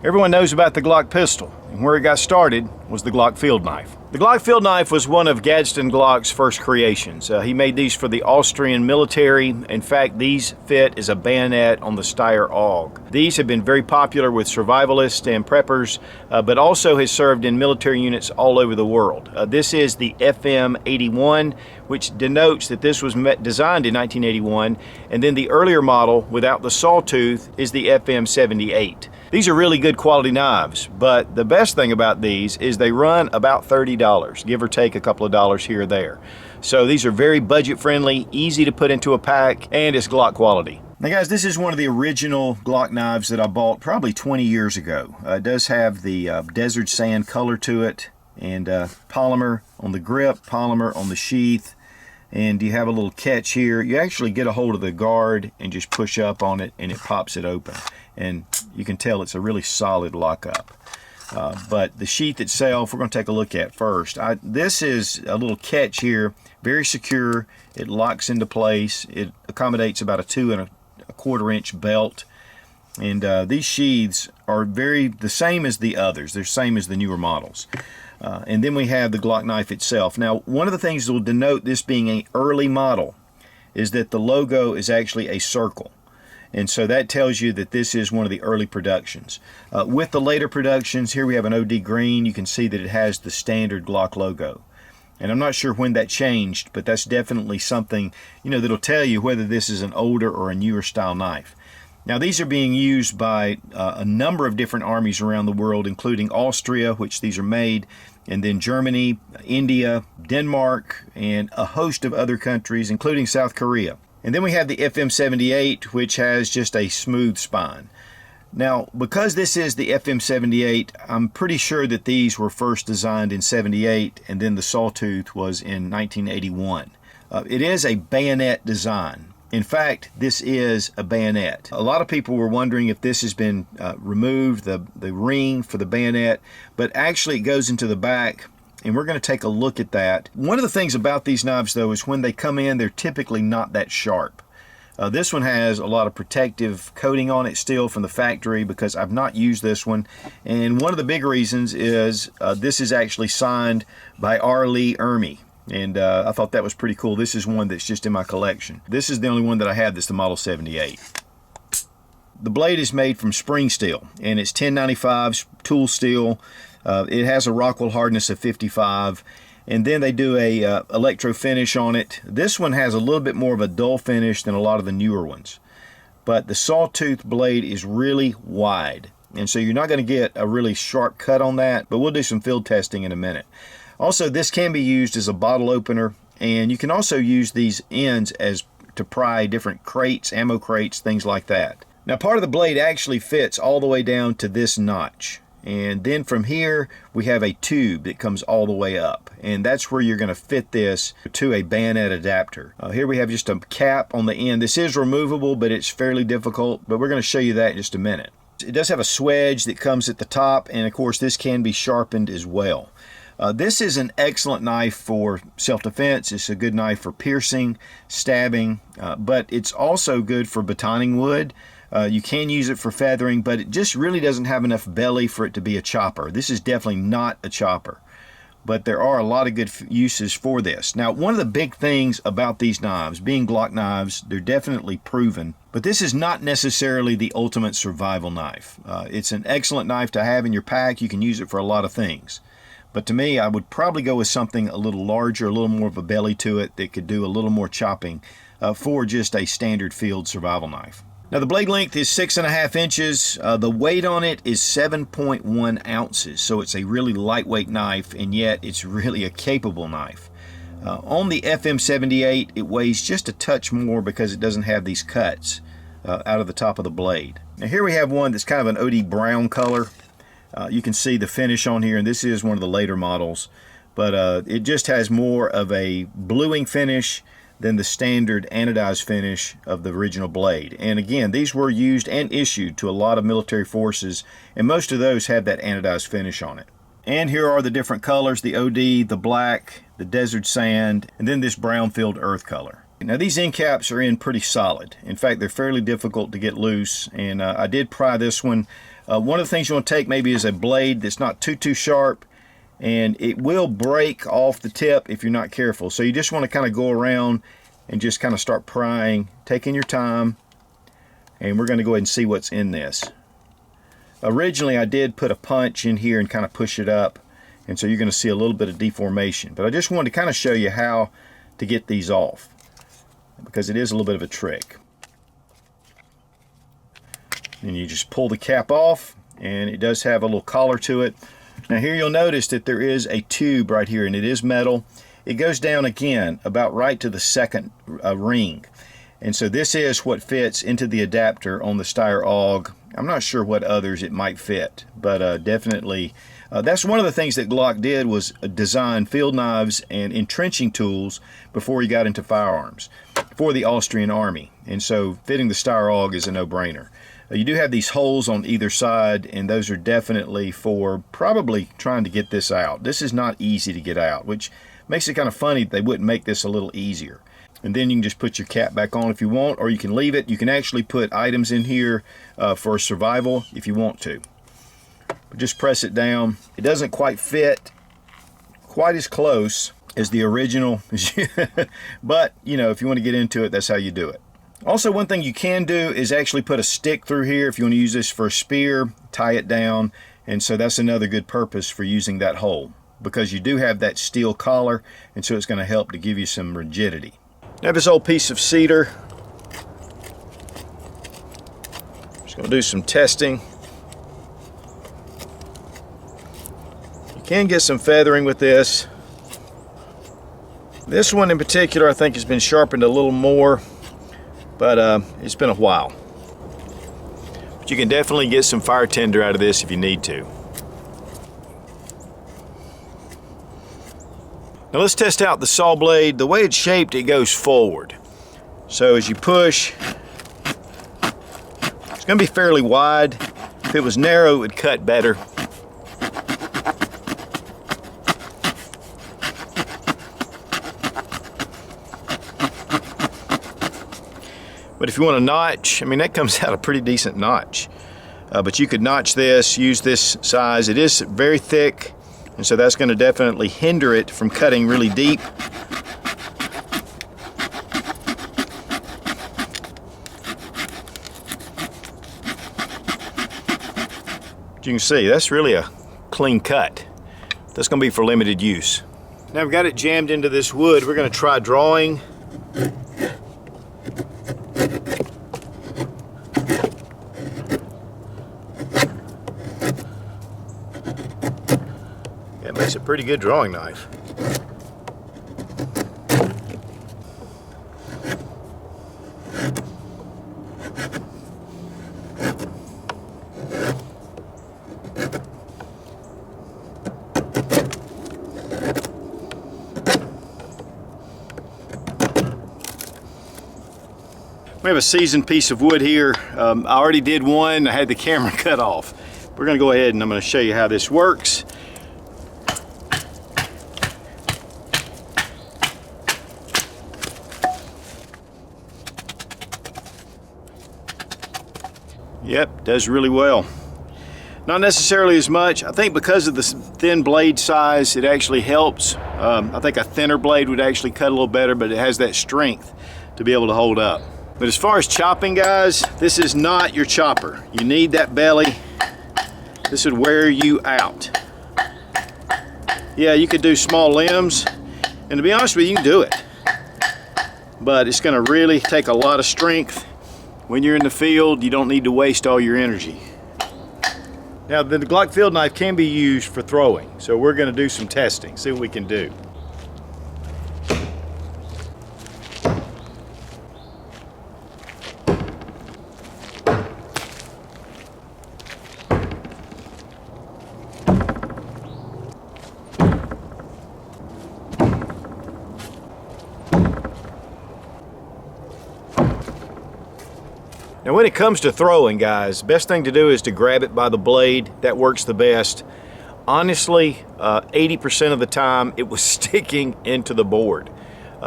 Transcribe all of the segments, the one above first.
Everyone knows about the Glock pistol, and where it got started was the Glock field knife. The Glock field knife was one of Gadsden Glock's first creations. He made these for the Austrian military. In fact, these fit as a bayonet on the Steyr AUG. These have been very popular with survivalists and preppers, but also has served in military units all over the world. This is the FM81, which denotes that this was designed in 1981, and then the earlier model without the sawtooth is the FM78. These are really good quality knives, but the best thing about these is they run about $30, give or take a couple of dollars here or there. So these are very budget friendly, easy to put into a pack, and it's Glock quality. Now guys, this is one of the original Glock knives that I bought probably 20 years ago. It does have the desert sand color to it, and polymer on the grip, polymer on the sheath, and you have a little catch here. You actually get a hold of the guard and just push up on it and it pops it open. And you can tell it's a really solid lockup. But the sheath itself, we're going to take a look at first. This is a little catch here, very secure. It locks into place. It accommodates about a 2 1/4 inch belt. And these sheaths are the same as the others. They're the same as the newer models. And then we have the Glock knife itself. Now, one of the things that will denote this being an early model is that the logo is actually a circle. And so that tells you that this is one of the early productions. With the later productions, here we have an OD green. You can see that it has the standard Glock logo. And I'm not sure when that changed, but that's definitely something, that'll tell you whether this is an older or a newer style knife. Now these are being used by a number of different armies around the world, including Austria, which these are made, and then Germany, India, Denmark, and a host of other countries, including South Korea. And then we have the FM78, which has just a smooth spine. Now, because this is the FM78, I'm pretty sure that these were first designed in 78, and then the sawtooth was in 1981. It is a bayonet design. In fact, this is a bayonet. A lot of people were wondering if this has been removed, the ring for the bayonet, but actually it goes into the back, and we're going to take a look at that. One of the things about these knives, though, is when they come in, they're typically not that sharp. This one has a lot of protective coating on it still from the factory, because I've not used this one. And one of the big reasons is this is actually signed by R. Lee Ermey. And I thought that was pretty cool. This is one that's just in my collection. This is the only one that I have that's the Model 78. The blade is made from spring steel, and it's 1095 tool steel. It has a Rockwell hardness of 55, and then they do a electro finish on it. This one has a little bit more of a dull finish than a lot of the newer ones. But the sawtooth blade is really wide, and so you're not going to get a really sharp cut on that, but we'll do some field testing in a minute. Also, this can be used as a bottle opener, and you can also use these ends to pry different crates, ammo crates, things like that. Now, part of the blade actually fits all the way down to this notch. And then from here, we have a tube that comes all the way up. And that's where you're going to fit this to a bayonet adapter. Here we have just a cap on the end. This is removable, but it's fairly difficult. But we're going to show you that in just a minute. It does have a swedge that comes at the top. And of course, this can be sharpened as well. This is an excellent knife for self-defense. It's a good knife for piercing, stabbing, but it's also good for batoning wood. You can use it for feathering, but it just really doesn't have enough belly for it to be a chopper. This is definitely not a chopper, but there are a lot of good uses for this. Now, one of the big things about these knives, being Glock knives, they're definitely proven, but this is not necessarily the ultimate survival knife. It's an excellent knife to have in your pack. You can use it for a lot of things. But to me, I would probably go with something a little larger, a little more of a belly to it that could do a little more chopping for just a standard field survival knife. Now the blade length is 6.5 inches. The weight on it is 7.1 ounces. So it's a really lightweight knife, and yet it's really a capable knife. On the FM78, it weighs just a touch more because it doesn't have these cuts out of the top of the blade. Now here we have one that's kind of an OD brown color. You can see the finish on here, and this is one of the later models, but it just has more of a bluing finish than the standard anodized finish of the original blade. And again, these were used and issued to a lot of military forces, and most of those have that anodized finish on it. And here are the different colors: the OD, the black, the desert sand, and then this brownfield earth color. Now these end caps are in pretty solid. In fact, they're fairly difficult to get loose, and I did pry this one One of the things you want to take maybe is a blade that's not too sharp, and it will break off the tip if you're not careful. So you just want to kind of go around and just kind of start prying, taking your time, and we're going to go ahead and see what's in this. Originally I did put a punch in here and kind of push it up, and so you're going to see a little bit of deformation, but I just wanted to kind of show you how to get these off, because it is a little bit of a trick. And you just pull the cap off, and it does have a little collar to it. Now here you'll notice that there is a tube right here, and it is metal. It goes down again about right to the second ring, and so this is what fits into the adapter on the Steyr AUG. I'm not sure what others it might fit, but definitely that's one of the things that Glock did, was design field knives and entrenching tools before he got into firearms for the Austrian army, and so fitting the Steyr AUG is a no-brainer. You do have these holes on either side, and those are definitely for probably trying to get this out. This is not easy to get out, which makes it kind of funny that they wouldn't make this a little easier. And then you can just put your cap back on if you want, or you can leave it. You can actually put items in here for survival if you want to. But just press it down. It doesn't quite fit quite as close as the original, but you know, if you want to get into it, that's how you do it. Also, one thing you can do is actually put a stick through here if you want to use this for a spear, tie it down, and so that's another good purpose for using that hole, because you do have that steel collar, and so it's going to help to give you some rigidity. Now this old piece of cedar, just going to do some testing. You can get some feathering with this. This one in particular I think has been sharpened a little more, but it's been a while. But you can definitely get some fire tinder out of this if you need to. Now let's test out the saw blade. The way it's shaped, it goes forward. So as you push, it's going to be fairly wide. If it was narrow, it would cut better. But if you want a notch, I mean, that comes out a pretty decent notch. But you could notch this, use this size. It is very thick, and so that's going to definitely hinder it from cutting really deep. But you can see, that's really a clean cut. That's going to be for limited use. Now we've got it jammed into this wood. We're going to try drawing. Makes a pretty good drawing knife. We have a seasoned piece of wood here. I already did one. I had the camera cut off. We're going to go ahead and I'm going to show you how this works. Yep, does really well. Not necessarily as much. I think because of the thin blade size, it actually helps. I think a thinner blade would actually cut a little better, but it has that strength to be able to hold up. But as far as chopping, guys, this is not your chopper. You need that belly. This would wear you out. Yeah, you could do small limbs, and to be honest with you, you can do it. But it's gonna really take a lot of strength. When you're in the field, you don't need to waste all your energy. Now, the Glock field knife can be used for throwing, so we're going to do some testing, see what we can do. Now when it comes to throwing, guys, best thing to do is to grab it by the blade. That works the best. Honestly, 80% of the time it was sticking into the board,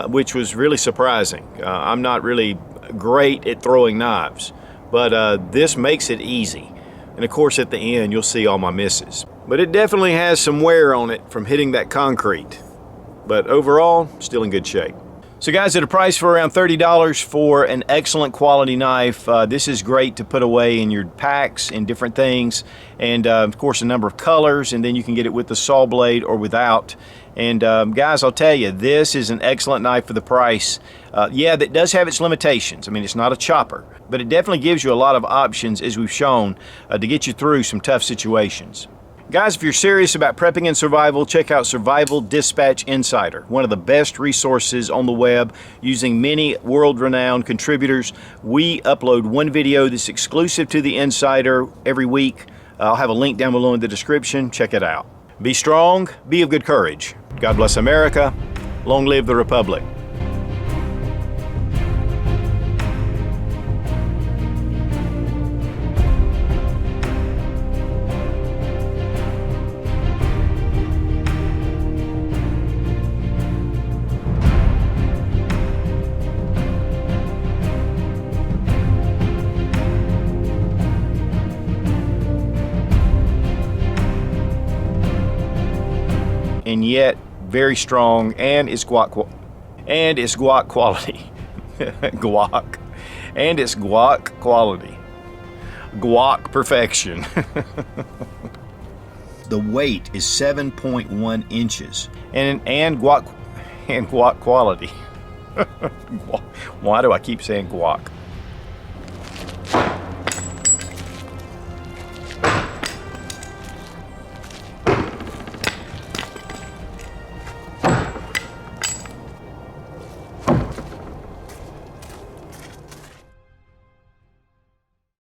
which was really surprising. I'm not really great at throwing knives, but this makes it easy. And of course at the end you'll see all my misses. But it definitely has some wear on it from hitting that concrete. But overall, still in good shape. So guys, at a price for around $30 for an excellent quality knife, this is great to put away in your packs and different things. And of course a number of colors, and then you can get it with the saw blade or without. And guys, I'll tell you, this is an excellent knife for the price. Yeah, that does have its limitations. I mean, it's not a chopper, but it definitely gives you a lot of options, as we've shown, to get you through some tough situations. Guys, if you're serious about prepping and survival, check out Survival Dispatch Insider, one of the best resources on the web, using many world-renowned contributors. We upload one video that's exclusive to the Insider every week. I'll have a link down below in the description. Check it out. Be strong, be of good courage. God bless America. Long live the Republic. And yet very strong, and it's guac quality. Guac. And it's guac quality. Guac perfection. The weight is 7.1 inches. And guac quality. Why do I keep saying guac?